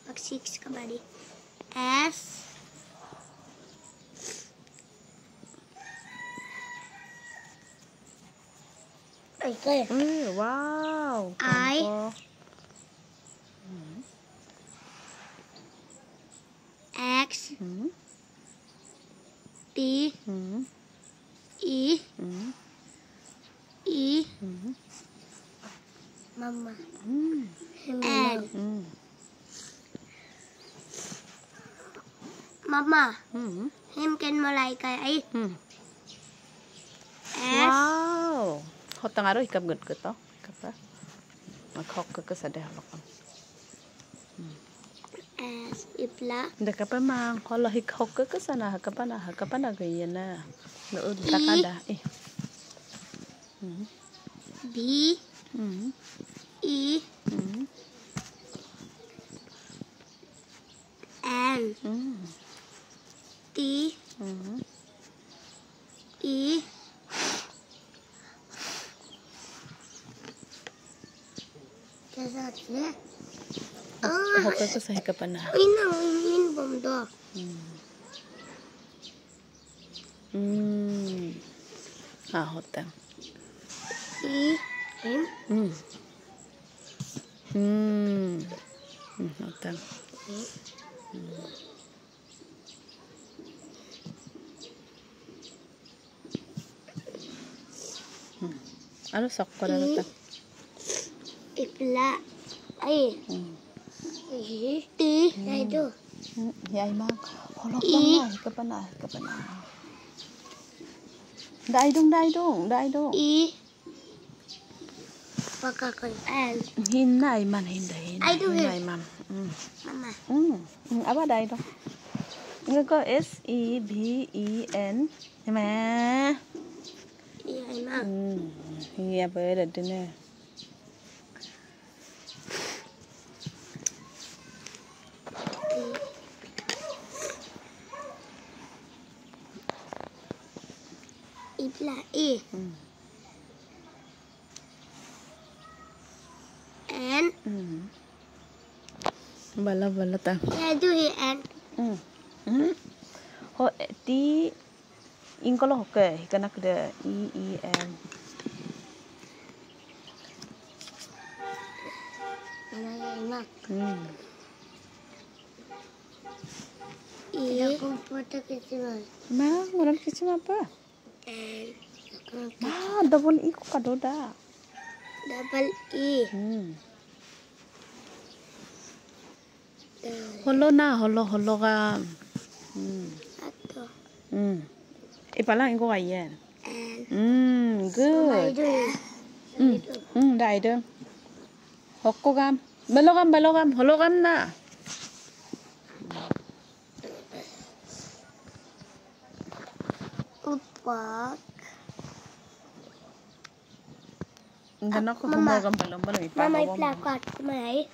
Mag 6 ka bali. S. Okay. Wow. I. X. T. E. E. Mama. N. Mama. Him ken malay kay. S. Wow. Hotang aro ikap gud ko to. Kapa. Makhok ko sa dehapon. S. Ipla. Nda kapa mang holo hikhok ko sana hakapana gayana. Nood takada eh. B. E. N. T. E. Kasatnya. Hokka ko sa hikapana. Ini bom do. Hotang. E. M. Hotang. Ano sakko na ta? Ipla. Ay. T. Itu. Yai mang. Holo hikapana. Dai dong. E. Pakakan N. Hinay man hinday. Ay, do hinay man. Mama. Apa dai dong? Nga ko S E V E N. Ma. Iya, emang. Iya beda dene. Ipla E. N. Bala ta. Itu N. Ho ti ingkolo hoke kana kada E N. Mana enak. Iya. Aku foto kecil. Ma, orang kecil apa? N. Double E ko kadoda. Double E. Holo ka. Satu. Ipalang ko ayen. N. Good. Itu. Dai de. Hokkogam. Balogam. Hologam na. Upak. Ganun ko humagam balong Mama iplakat kumay.